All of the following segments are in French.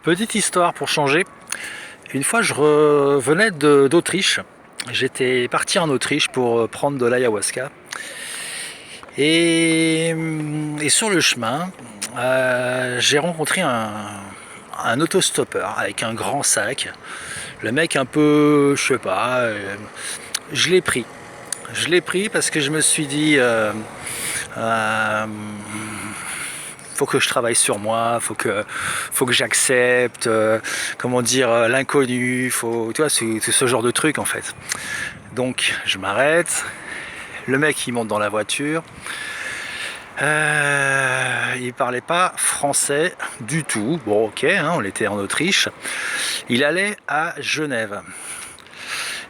Petite histoire pour changer. Une fois, je revenais d'Autriche. J'étais parti en Autriche pour prendre de l'ayahuasca. Et sur le chemin, j'ai rencontré un autostoppeur avec un grand sac. Le mec un peu, je sais pas, je l'ai pris. Je l'ai pris parce que je me suis dit, faut que je travaille sur moi, faut que j'accepte, comment dire, l'inconnu, tu vois, c'est ce genre de truc en fait. Donc je m'arrête, le mec il monte dans la voiture, il parlait pas français du tout, bon ok, hein, on était en Autriche, il allait à Genève.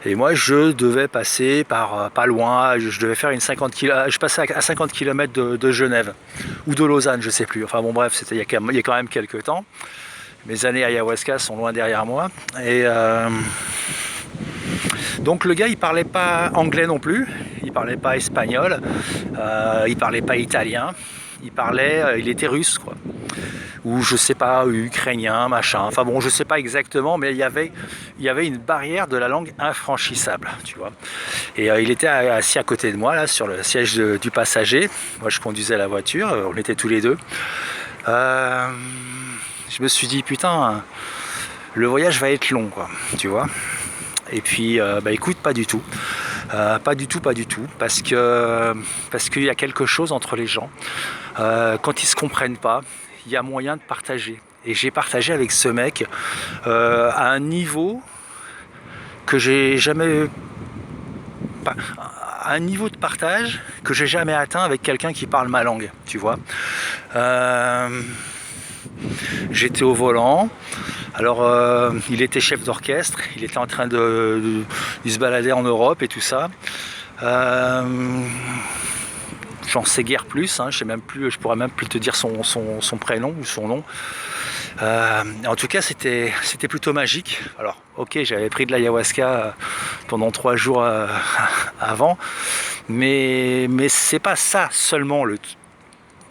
Et moi, je devais passer par pas loin, je devais faire une 50 km, je passais à 50 km de Genève, ou de Lausanne, je sais plus. Enfin bon, bref, c'était il y a quand même quelques temps. Mes années ayahuasca sont loin derrière moi. Et donc le gars, il parlait pas anglais non plus, il parlait pas espagnol, il parlait pas italien, il était russe, quoi. Ou je sais pas, ukrainien, machin, enfin bon, je sais pas exactement, mais il y avait une barrière de la langue infranchissable, tu vois. Et il était assis à côté de moi, là, sur le siège du passager. Moi, je conduisais la voiture, on était tous les deux. Je me suis dit, putain, le voyage va être long, quoi, tu vois. Et puis, bah écoute, pas du tout. Pas du tout, parce qu'il y a quelque chose entre les gens. Quand ils se comprennent pas, il y a moyen de partager. Et j'ai partagé avec ce mec à un niveau que j'ai jamais... à un niveau de partage que j'ai jamais atteint avec quelqu'un qui parle ma langue, tu vois. J'étais au volant. Alors, il était chef d'orchestre, il était en train de se balader en Europe et tout ça. J'en sais guère plus, hein, je pourrais même plus te dire son prénom ou son nom. En tout cas, c'était plutôt magique. Alors, ok, j'avais pris de l'ayahuasca pendant 3 jours avant, mais c'est pas ça seulement le...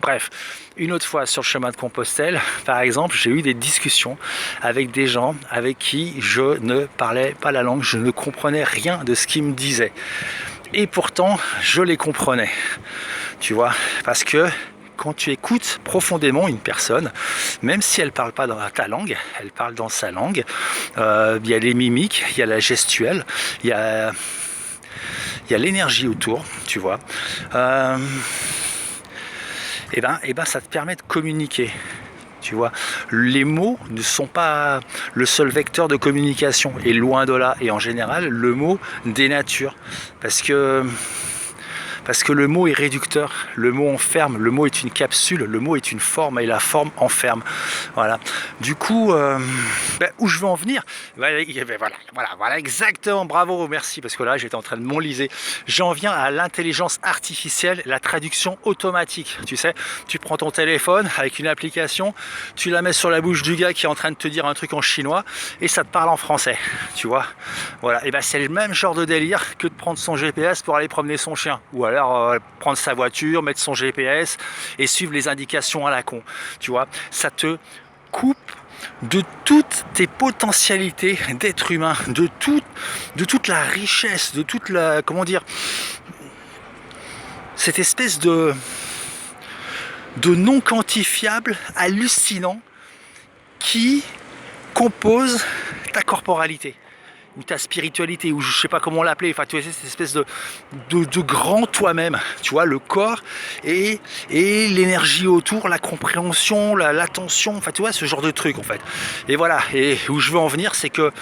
Bref, une autre fois sur le chemin de Compostelle, par exemple, j'ai eu des discussions avec des gens avec qui je ne parlais pas la langue, je ne comprenais rien de ce qu'ils me disaient. Et pourtant, je les comprenais, tu vois, parce que quand tu écoutes profondément une personne, même si elle ne parle pas dans ta langue, elle parle dans sa langue, il y a les mimiques, il y a la gestuelle, il y a l'énergie autour, tu vois. Et ben ça te permet de communiquer. Tu vois, les mots ne sont pas le seul vecteur de communication, et loin de là. Et en général, le mot dénature, parce que le mot est réducteur, le mot enferme, le mot est une capsule, le mot est une forme et la forme enferme. Voilà. Du coup, où je veux en venir, voilà, exactement, bravo, merci, parce que là j'étais en train de m'enliser. J'en viens à l'intelligence artificielle, la traduction automatique. Tu sais, tu prends ton téléphone avec une application, tu la mets sur la bouche du gars qui est en train de te dire un truc en chinois et ça te parle en français, tu vois. Voilà, et ben c'est le même genre de délire que de prendre son GPS pour aller promener son chien, ou alors prendre sa voiture, mettre son GPS et suivre les indications à la con, tu vois. Ça te coupe de toutes tes potentialités d'être humain, de toute la richesse, de toute la, comment dire, cette espèce de non quantifiable hallucinant qui compose ta corporalité, ou ta spiritualité, ou je sais pas comment l'appeler, enfin tu vois, cette espèce de grand toi-même, tu vois, le corps et l'énergie autour, la compréhension, l'attention, enfin tu vois, ce genre de truc en fait. Et voilà, et où je veux en venir, c'est que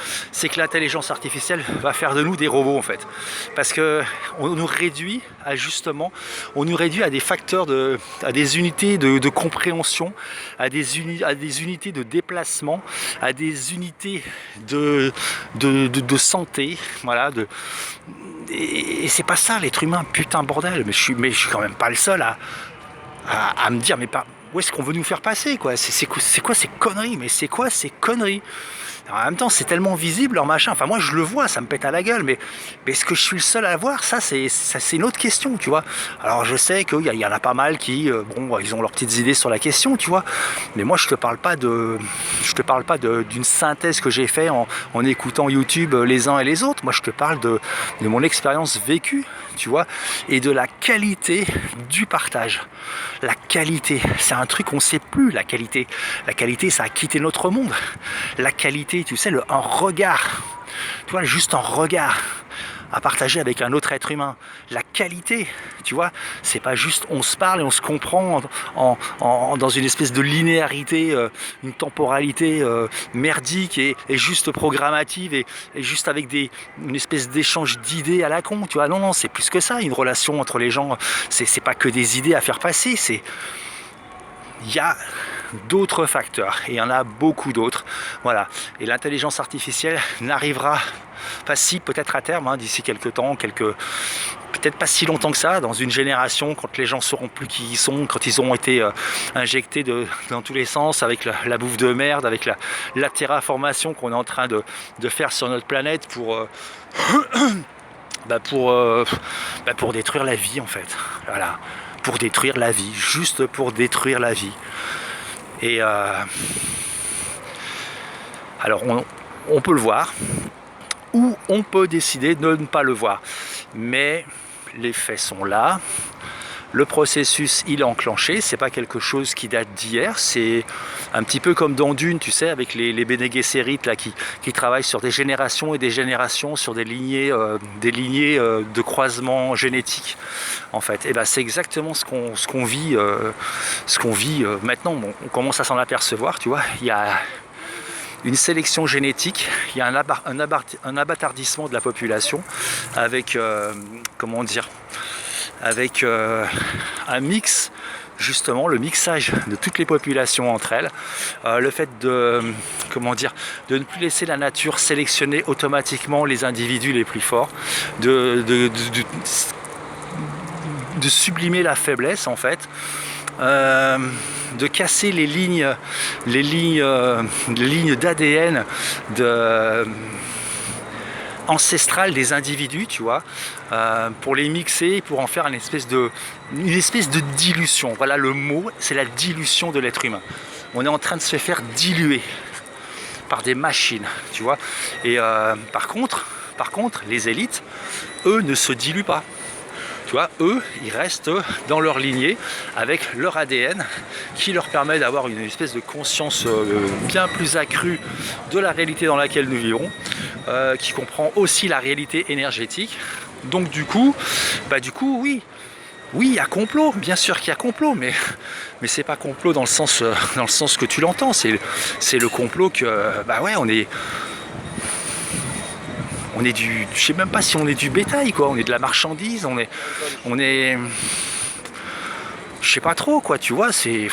l'intelligence artificielle va faire de nous des robots en fait, parce que on nous réduit à des facteurs à des unités de compréhension, à des unités de déplacement, à des unités de santé, voilà, et c'est pas ça l'être humain, putain bordel, mais je suis quand même pas le seul à me dire, mais où est-ce qu'on veut nous faire passer, quoi, c'est quoi ces conneries, mais c'est quoi ces conneries, En même temps, c'est tellement visible leur machin. Enfin, moi, je le vois, ça me pète à la gueule. Mais est-ce que je suis le seul à voir? Ça, c'est une autre question, tu vois. Alors, je sais qu'il y en a pas mal qui, bon, ils ont leurs petites idées sur la question, tu vois. Mais moi, je te parle pas d'une synthèse que j'ai fait en écoutant YouTube les uns et les autres. Moi, je te parle de mon expérience vécue, tu vois, et de la qualité du partage. La qualité, c'est un truc qu'on ne sait plus, la qualité. La qualité, ça a quitté notre monde. La qualité, tu sais, un regard, tu vois, juste un regard à partager avec un autre être humain. La qualité, tu vois, c'est pas juste on se parle et on se comprend dans une espèce de linéarité, une temporalité merdique et juste programmative et juste avec une espèce d'échange d'idées à la con, tu vois. Non, c'est plus que ça, une relation entre les gens, c'est pas que des idées à faire passer, il y a d'autres facteurs et il y en a beaucoup d'autres, voilà. Et l'intelligence artificielle n'arrivera pas, si peut-être à terme, hein, d'ici quelques temps, peut-être pas si longtemps que ça, dans une génération, quand les gens sauront plus qui ils sont, quand ils auront été injectés dans tous les sens avec la bouffe de merde, avec la terraformation qu'on est en train de faire sur notre planète pour détruire la vie en fait, voilà. Pour détruire la vie, juste pour détruire la vie. Et alors on peut le voir, ou on peut décider de ne pas le voir. Mais les faits sont là, le processus il est enclenché, c'est pas quelque chose qui date d'hier, c'est un petit peu comme dans Dune, tu sais, avec les Bene Gesserit là, qui travaillent sur des générations et des générations, sur des lignées de croisement génétique en fait. Et ben c'est exactement ce qu'on vit maintenant. Bon, on commence à s'en apercevoir, tu vois, il y a une sélection génétique, il y a un abâtardissement de la population avec avec un mix, justement le mixage de toutes les populations entre elles, le fait de ne plus laisser la nature sélectionner automatiquement les individus les plus forts, de sublimer la faiblesse en fait, de casser les lignes d'ADN ancestrales des individus, tu vois, pour les mixer, pour en faire une espèce de dilution. Voilà le mot, c'est la dilution de l'être humain. On est en train de se faire diluer par des machines, tu vois. Et par contre, les élites, eux, ne se diluent pas. Tu vois, eux, ils restent dans leur lignée avec leur ADN qui leur permet d'avoir une espèce de conscience bien plus accrue de la réalité dans laquelle nous vivons, qui comprend aussi la réalité énergétique. Donc du coup, oui, il y a complot, bien sûr qu'il y a complot, mais c'est pas complot dans le sens que tu l'entends, c'est le complot que, on est je sais même pas si on est du bétail, quoi. On est de la marchandise, on est, je sais pas trop, quoi. Tu vois, c'est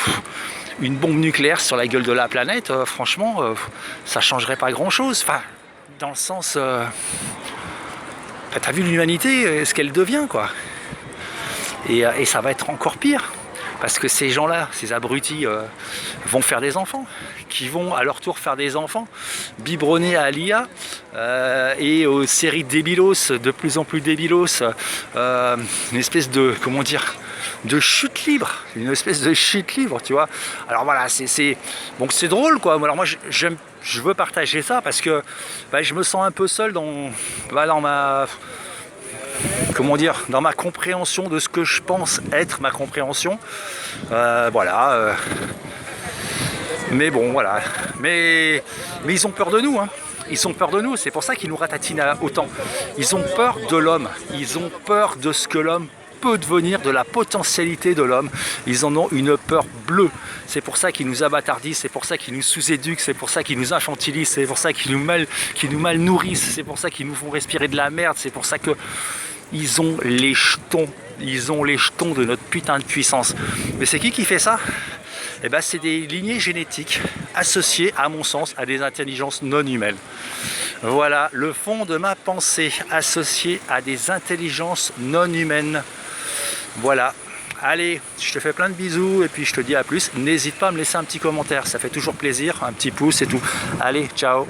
une bombe nucléaire sur la gueule de la planète. Franchement, ça changerait pas grand-chose. Enfin, dans le sens, t'as vu l'humanité, ce qu'elle devient, quoi. Et ça va être encore pire. Parce que ces gens-là, ces abrutis, vont faire des enfants, qui vont à leur tour faire des enfants, biberonnés à l'IA et aux séries débilos, de plus en plus débilos, une espèce de, de chute libre, tu vois. Alors voilà, c'est drôle, quoi. Alors moi, je veux partager ça parce que je me sens un peu seul dans ma compréhension de ce que je pense être ma compréhension. Mais bon, voilà. Mais ils ont peur de nous, hein. Ils ont peur de nous, c'est pour ça qu'ils nous ratatinent autant. Ils ont peur de l'homme, ils ont peur de ce que l'homme peut devenir, de la potentialité de l'homme. Ils en ont une peur bleue. C'est pour ça qu'ils nous abâtardissent, c'est pour ça qu'ils nous sous-éduquent, c'est pour ça qu'ils nous infantilisent, c'est pour ça qu'ils nous mal nourrissent, c'est pour ça qu'ils nous font respirer de la merde, c'est pour ça que ils ont les jetons de notre putain de puissance. Mais c'est qui fait ça? Eh ben, c'est des lignées génétiques associées, à mon sens, à des intelligences non humaines. Voilà le fond de ma pensée, associé à des intelligences non humaines. Voilà, Allez, je te fais plein de bisous et puis je te dis à plus. N'hésite pas à me laisser un petit commentaire, ça fait toujours plaisir, un petit pouce et tout. Allez, ciao.